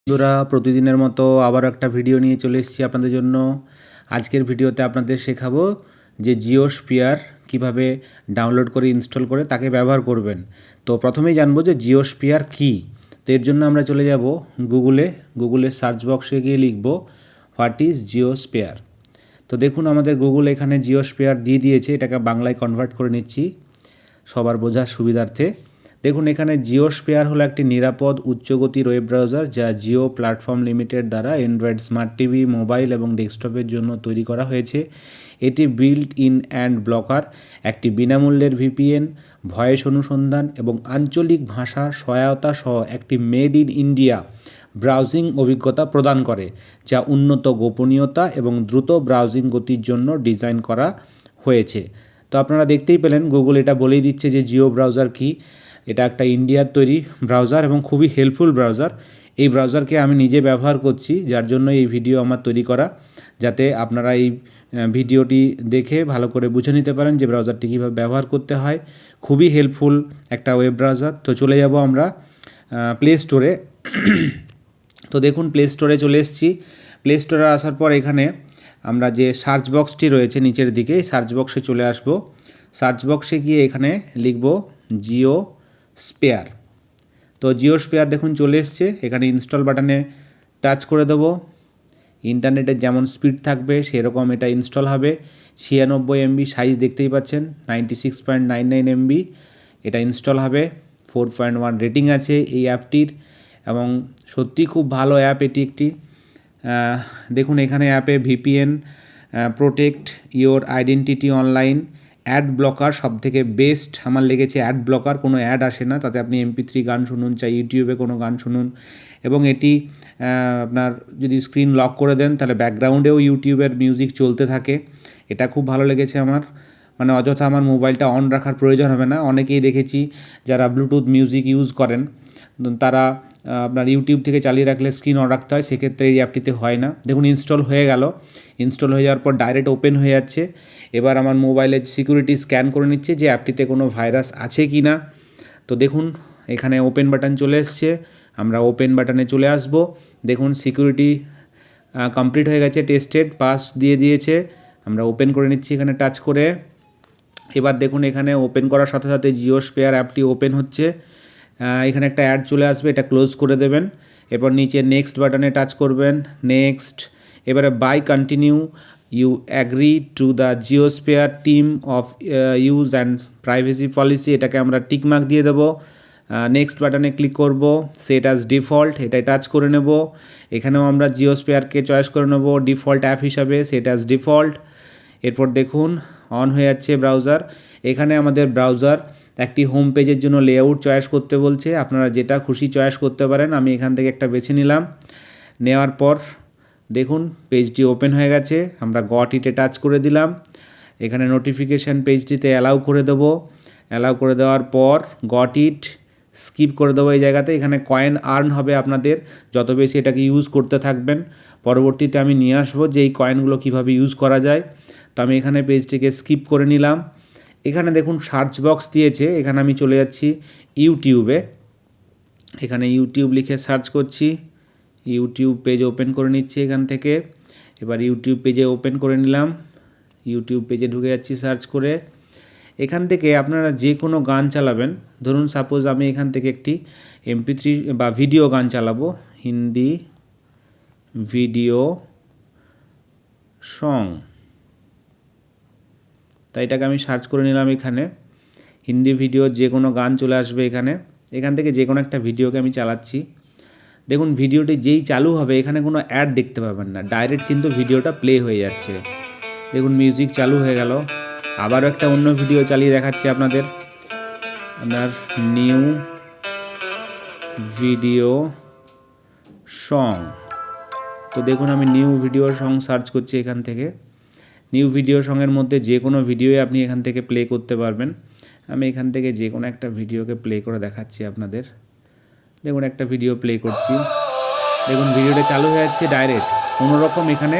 বন্ধুরা, প্রতিদিনের মতো আবার একটা ভিডিও নিয়ে চলে এসেছি আপনাদের জন্য। আজকের ভিডিওতে আপনাদের শেখাবো যে জিওস্ফিয়ার কিভাবে ডাউনলোড করে ইনস্টল করে তাকে ব্যবহার করবেন। তো প্রথমেই জানবো যে জিওস্ফিয়ার কী। তো এর জন্য আমরা চলে যাব গুগলের সার্চ বক্সে গিয়ে লিখব হোয়াট ইজ জিওস্ফিয়ার। তো দেখুন আমাদের গুগল এখানে জিওস্ফিয়ার দিয়ে দিয়েছে, এটাকে বাংলায় কনভার্ট করে নিচ্ছি সবার বোঝার সুবিধার্থে। দেখুন এখানে জিওস্ফিয়ার হলো একটি নিরাপদ উচ্চগতির ওয়েব ব্রাউজার যা জিও প্ল্যাটফর্ম লিমিটেড দ্বারা অ্যান্ড্রয়েড স্মার্ট টিভি, মোবাইল এবং ডেস্কটপের জন্য তৈরি করা হয়েছে। এটি বিল্ট ইন অ্যান্ড ব্লকার, একটি বিনামূল্যের ভিপিএন, ভয়েস অনুসন্ধান এবং আঞ্চলিক ভাষা সহায়তা সহ একটি মেড ইন ইন্ডিয়া ব্রাউজিং অভিজ্ঞতা প্রদান করে, যা উন্নত গোপনীয়তা এবং দ্রুত ব্রাউজিং গতির জন্য ডিজাইন করা হয়েছে। তো আপনারা দেখতেই পেলেন গুগল এটা বলেই দিচ্ছে যে জিও ব্রাউজার কি। এটা একটা ইন্ডিয়ার তৈরি ব্রাউজার এবং খুবই হেল্পফুল ব্রাউজার। এই ব্রাউজারকে আমি নিজে ব্যবহার করছি, যার জন্য এই ভিডিও আমার তৈরি করা, যাতে আপনারা এই ভিডিওটি দেখে ভালো করে বুঝে নিতে পারেন যে ব্রাউজারটি কীভাবে ব্যবহার করতে হয়। খুবই হেল্পফুল একটা ওয়েব ব্রাউজার। তো চলে যাব আমরা প্লে স্টোরে। তো দেখুন প্লে স্টোরে চলে এসেছি। প্লে স্টোরে আসার পর এখানে আমরা যে সার্চ বক্সটি রয়েছে নিচের দিকে, সার্চ বক্সে চলে আসব। সার্চ বক্সে গিয়ে এখানে লিখব জিওস্ফিয়ার। তো জিওস্ফিয়ার দেখুন চলে এসছে। এখানে ইনস্টল বাটনে টাচ করে দেবো। ইন্টারনেটের যেমন স্পিড থাকবে সেরকম এটা ইনস্টল হবে। 96 MB সাইজ দেখতেই পাচ্ছেন, 96.99 MB এটা ইনস্টল হবে। 4.1 রেটিং আছে এই অ্যাপটির এবং সত্যি খুব ভালো অ্যাপ এটি একটি। দেখুন এখানে অ্যাপে VPN, protect your identity online, add blocker সবথেকে বেস্ট আমার লেগেছে। অ্যাড ব্লকার, কোনো অ্যাড আসে না, তাতে আপনি MP3 গান শুনুন, চাই ইউটিউবে কোনো গান শুনুন। এবং এটি আপনার যদি স্ক্রিন লক করে দেন তাহলে ব্যাকগ্রাউন্ডেও ইউটিউবের মিউজিক চলতে থাকে। এটা খুব ভালো লেগেছে আমার, মানে অযথা আমার মোবাইলটা অন রাখার প্রয়োজন হবে না। অনেকেই দেখেছি যারা ব্লুটুথ মিউজিক ইউজ করেন তারা আপনার ইউটিউব থেকে চালিয়ে রাখলে স্ক্রিন অন রাখতে হয়, সেক্ষেত্রে এই অ্যাপটিতে হয় না। দেখুন ইনস্টল হয়ে গেল। ইনস্টল হয়ে যাওয়ার পর ডাইরেক্ট ওপেন হয়ে যাচ্ছে। এবার আমার মোবাইলের সিকিউরিটি স্ক্যান করে নিচ্ছে যে অ্যাপটিতে কোনো ভাইরাস আছে কি না। তো দেখুন এখানে ওপেন বাটন চলে এসছে, আমরা ওপেন বাটনে চলে আসব। দেখুন সিকিউরিটি কমপ্লিট হয়ে গেছে, টেস্টেড পাস দিয়ে দিয়েছে। আমরা ওপেন করে নিচ্ছি এখানে টাচ করে। এবার দেখুন এখানে ওপেন করার সাথে সাথে জিওস্ফিয়ার অ্যাপটি ওপেন হচ্ছে। এখানে একটা অ্যাড চলে আসবে, এটা ক্লোজ করে দেবেন। এরপর নিচে নেক্সট বাটনে টাচ করবেন, নেক্সট। এবারে by continue you agree to the Geosphere terms of use and privacy policy, এটাকে আমরা টিকমার্ক দিয়ে দেবো। নেক্সট বাটনে ক্লিক করব, সেট অ্যাজ ডিফল্ট, এটাই টাচ করে নেব। এখানেও আমরা জিওস্ফিয়ারকে চয়েস করে নেব ডিফল্ট অ্যাপ হিসাবে, সেট অ্যাজ ডিফল্ট। এরপর দেখুন অন হয়ে যাচ্ছে ব্রাউজার। এখানে আমাদের ব্রাউজার একটি হোম পেজের জন্য লেআউট চয়েস করতে বলছে, আপনারা যেটা খুশি চয়েস করতে পারেন। আমি এখান থেকে একটা বেছে নিলাম। নেওয়ার পর দেখুন পেজটি ওপেন হয়ে গেছে। আমরা গট ইটে টাচ করে দিলাম। এখানে নোটিফিকেশান পেজটিতে অ্যালাউ করে দেবো। অ্যালাউ করে দেওয়ার পর গট ইট স্কিপ করে দেবো এই জায়গাতে। এখানে কয়েন আর্ন হবে আপনাদের, যত বেশি এটাকে ইউজ করতে থাকবেন। পরবর্তীতে আমি নিয়ে আসবো যে এই কয়েনগুলো কীভাবে ইউজ করা যায়। তো আমি এখানে পেজটিকে স্কিপ করে নিলাম। এখানে দেখুন সার্চ বক্স দিয়েছে, এখানে আমি চলে যাচ্ছি ইউটিউবে। এখানে ইউটিউব লিখে সার্চ করছি। ইউটিউব পেজ ওপেন করে নিচ্ছি এখান থেকে। এবার ইউটিউব পেজে ওপেন করে নিলাম। ইউটিউব পেজে ঢুকে যাচ্ছি সার্চ করে। এখান থেকে আপনারা যে কোনো গান চালাবেন। ধরুন সাপোজ আমি এখান থেকে একটি MP3 বা ভিডিও গান চালাবো, হিন্দি ভিডিও সং। তাই এটাকে আমি সার্চ করে নিলাম। এখানে হিন্দি ভিডিও যে কোনো গান চলে আসবে এখানে। এখান থেকে যে কোনো একটা ভিডিওকে আমি চালাচ্ছি। দেখুন ভিডিওটি যেই চালু হবে এখানে কোনো অ্যাড দেখতে পাবেন না, ডাইরেক্ট কিন্তু ভিডিওটা প্লে হয়ে যাচ্ছে। দেখুন মিউজিক চালু হয়ে গেল। আবারও একটা অন্য ভিডিও চালিয়ে দেখাচ্ছি আপনাদের, আপনার নিউ ভিডিও সং। তো দেখুন আমি নিউ ভিডিও সং সার্চ করছি এখান থেকে। নিউ ভিডিও সঙের মধ্যে যে কোনো ভিডিওই আপনি এখান থেকে প্লে করতে পারবেন। আমি এখান থেকে যে কোনো একটা ভিডিওকে প্লে করে দেখাচ্ছি আপনাদের। দেখুন একটা ভিডিও প্লে করছি। দেখুন ভিডিওটা চালু হয়ে যাচ্ছে ডাইরেক্ট, কোনো রকম এখানে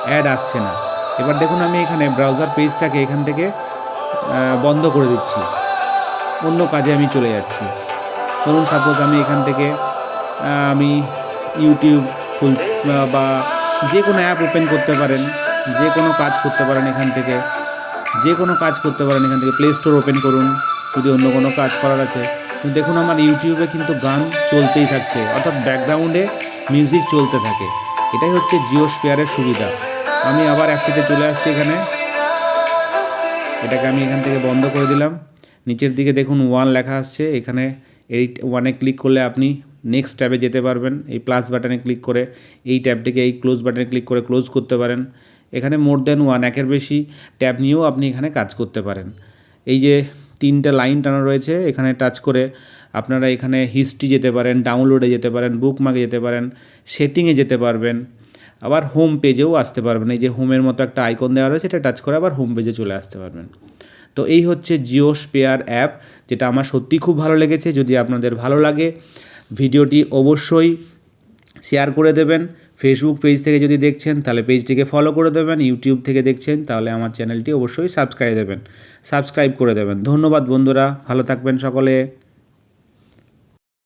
অ্যাড আসছে না। এবার দেখুন আমি এখানে ব্রাউজার পেজটাকে এখান থেকে বন্ধ করে দিচ্ছি, অন্য কাজে আমি চলে যাচ্ছি। ধরুন সাপোজ আমি এখান থেকে আমি ইউটিউব খুল বা যে কোনো অ্যাপ ওপেন করতে পারেন, যে কোনো কাজ করতে পারেন এখান থেকে, প্লে স্টোর ওপেন করুন যদি অন্য কোনো কাজ করার আছে। কিন্তু দেখুন আমার ইউটিউবে কিন্তু গান চলতেই থাকছে, অর্থাৎ ব্যাকগ্রাউন্ডে মিউজিক চলতে থাকে। এটাই হচ্ছে জিওস্ফিয়ারের সুবিধা। আমি আবার অ্যাপটিতে চলে আসছি এখানে, এটাকে আমি এখান থেকে বন্ধ করে দিলাম। নিচের দিকে দেখুন 1 লেখা আসছে, এখানে এই 1-এ ক্লিক করলে আপনি নেক্সট ট্যাবে যেতে পারবেন। এই প্লাস বাটনে ক্লিক করে এই ট্যাবটিকে এই ক্লোজ বাটনে ক্লিক করে ক্লোজ করতে পারেন। এখানে মোর দ্যান 1 একের বেশি ট্যাব নিয়েও আপনি এখানে কাজ করতে পারেন। এই যে 3টে লাইন টানা রয়েছে, এখানে টাচ করে আপনারা এখানে হিস্ট্রি যেতে পারেন, ডাউনলোডে যেতে পারেন, বুকমার্কে যেতে পারেন, সেটিংয়ে যেতে পারবেন, আবার হোম পেজেও আসতে পারবেন। এই যে হোমের মতো একটা আইকন দেওয়া রয়েছে, এটা টাচ করে আবার হোম পেজে চলে আসতে পারবেন। তো এই হচ্ছে জিওস্ফিয়ার অ্যাপ, যেটা আমার সত্যি খুব ভালো লেগেছে। যদি আপনাদের ভালো লাগে ভিডিওটি অবশ্যই শেয়ার করে দেবেন। ফেসবুক পেজ থেকে যদি দেখছেন তাহলে পেজটিকে ফলো করে দেবেন, ইউটিউব থেকে দেখছেন তাহলে আমার চ্যানেলটি অবশ্যই সাবস্ক্রাইব করে দেবেন। ধন্যবাদ বন্ধুরা, ভালো থাকবেন সকলে।